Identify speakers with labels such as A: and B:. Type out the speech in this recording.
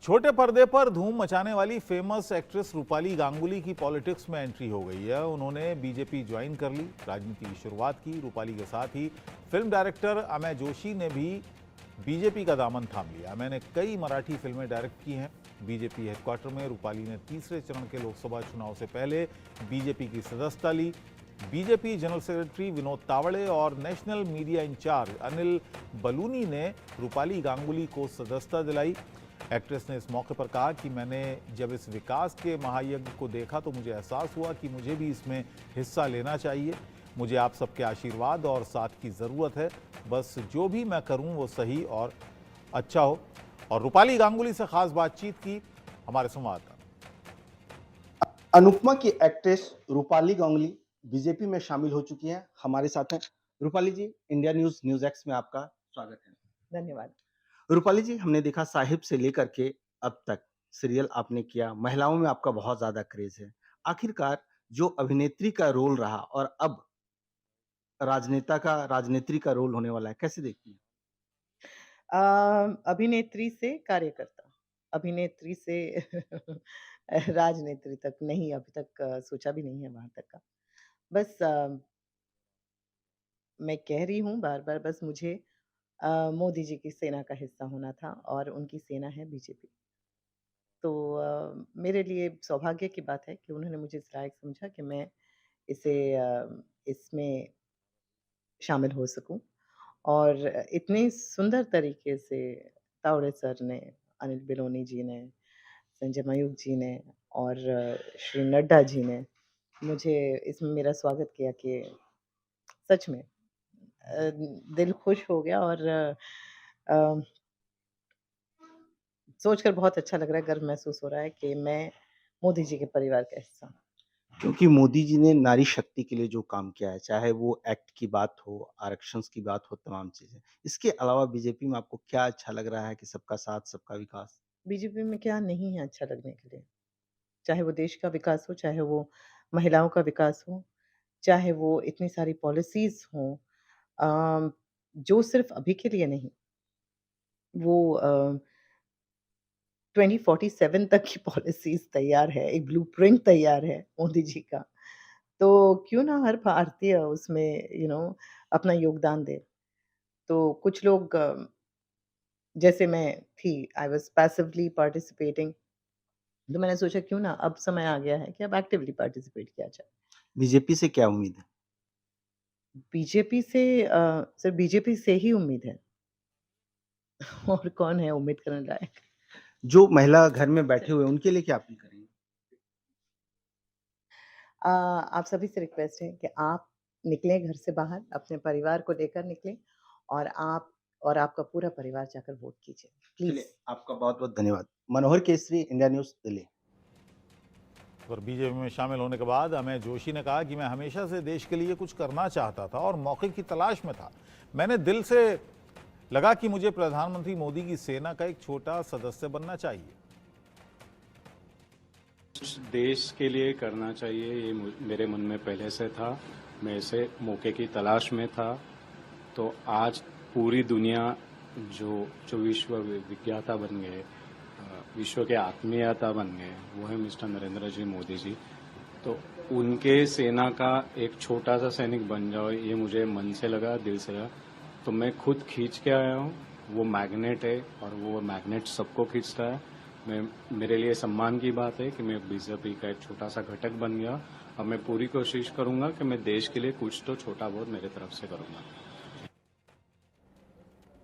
A: छोटे पर्दे पर धूम मचाने वाली फेमस एक्ट्रेस रूपाली गांगुली की पॉलिटिक्स में एंट्री हो गई है। उन्होंने बीजेपी ज्वाइन कर ली, राजनीति की शुरुआत की। रूपाली के साथ ही फिल्म डायरेक्टर अमेय जोशी ने भी बीजेपी का दामन थाम लिया। मैंने कई मराठी फिल्में डायरेक्ट की हैं। बीजेपी हेडक्वार्टर में रूपाली ने तीसरे चरण के लोकसभा चुनाव से पहले बीजेपी की सदस्यता ली। BJP general secretary Vinod Tawde और national media incharge Anil Baluni ने रूपाली गांगुली को सदस्यता दिलाई। एक्ट्रेस ने इस मौके पर कहा कि मैंने जब इस विकास के महायज्ञ को देखा तो मुझे एहसास हुआ कि मुझे भी इसमें हिस्सा लेना चाहिए। मुझे आप सबके आशीर्वाद और साथ की ज़रूरत है। बस जो भी मैं करूं वो सही और अच्छा हो। और रूपाली गांगुली से खास बातचीत की हमारे संवाददाता।
B: अनुपमा की एक्ट्रेस रूपाली गांगुली बीजेपी में शामिल हो चुकी हैं। हमारे साथ हैं रूपाली जी। इंडिया न्यूज न्यूज एक्स में आपका स्वागत है।
C: धन्यवाद।
B: रूपाली जी, हमने देखा साहिब से लेकर के अब तक सीरियल आपने किया, महिलाओं में आपका बहुत ज्यादा क्रेज है। आखिरकार जो अभिनेत्री का रोल रहा और अब राजनेत्री का रोल होने वाला है, कैसे देखती हैं?
C: अभिनेत्री से कार्यकर्ता, अभिनेत्री से राजनेत्री तक नहीं, अभी तक सोचा भी नहीं है वहाँ तक का। बस मैं कह रही हूँ बार-बार, बस मुझे मोदी जी की सेना का हिस्सा होना था और उनकी सेना है बीजेपी। तो मेरे लिए सौभाग्य की बात है कि उन्होंने मुझे इस लायक समझा कि मैं इसे इसमें शामिल हो सकूँ। और इतने सुंदर तरीके से तावड़े सर ने, अनिल बेलोनी जी ने, संजय मयूख जी ने और श्री नड्डा जी ने मुझे इसमें मेरा स्वागत किया कि सच में दिल खुश हो गया और अ, सोचकर बहुत अच्छा लग रहा है, गर्व महसूस हो रहा है कि मैं मोदी जी के परिवार का हिस्सा हूँ।
B: क्योंकि मोदी जी ने नारी शक्ति के लिए जो काम किया है, चाहे वो एक्ट की बात हो, आरक्षण की बात हो, तमाम चीजें। इसके अलावा बीजेपी में आपको क्या अच्छा लग रहा है कि सबका साथ, सबका विकास?
C: बीजेपी में क्या नहीं है अच्छा लगने के लिए? चाहे वो देश का विकास हो, चाहे वो महिलाओं का विकास हो, चाहे वो इतनी सारी पॉलिसीज़ हों जो सिर्फ़ अभी के लिए नहीं, वो 2047 तक की पॉलिसीज़ तैयार है, एक ब्लूप्रिंट तैयार है मोदी जी का। तो क्यों ना हर भारतीय उसमें अपना योगदान दे। तो कुछ लोग जैसे मैं थी, आई वाज़ पैसिवली पार्टिसिपेटिंग, तो मैंने सोचा क्यों ना अब समय आ गया है कि अब एक्टिवली पार्टिसिपेट किया जाए।
B: बीजेपी से क्या उम्मीद है?
C: बीजेपी से सिर्फ़ बीजेपी से ही उम्मीद है। और कौन है उम्मीद करने लायक?
B: जो महिला घर में बैठे हुए हैं, उनके लिए क्या अपील करेंगे?
C: आप सभी से रिक्वेस्ट है कि आप निकलें घर से बाहर, अपने परिवार को लेकर निकलें और आप और आपका पूरा परिवार जाकर वोट कीजिए, प्लीज़।
B: चलिए, आपका बहुत-बहुत धन्यवाद। मनोहर केसरी, इंडिया न्यूज़, दिल्ली।
A: और बीजेपी में शामिल होने के बाद अमेय जोशी ने कहा कि मैं हमेशा से देश के लिए कुछ करना चाहता था और मौके की तलाश में था। मैंने दिल से लगा कि मुझे प्रधानमंत्री मोदी की सेना का एक छोटा सदस्य बनना चाहिए।
D: देश के लिए करना चाहिए, ये मेरे मन में पहले से था। मैं इसे मौके की तलाश में था। तो आज पूरी दुनिया जो जो विश्व विज्ञाता बन गए, विश्व के आत्मीयता बन गए, वो है मिस्टर नरेंद्र जी मोदी जी। तो उनके सेना का एक छोटा सा सैनिक बन जाओ, ये मुझे मन से लगा, दिल से लगा। तो मैं खुद खींच के आया हूँ। वो मैग्नेट है और वो मैग्नेट सबको खींचता है। मेरे लिए सम्मान की बात है कि मैं बीजेपी का एक छोटा सा घटक बन गया और मैं पूरी कोशिश करूंगा कि मैं देश के लिए कुछ तो छोटा बहुत मेरे तरफ से करूंगा।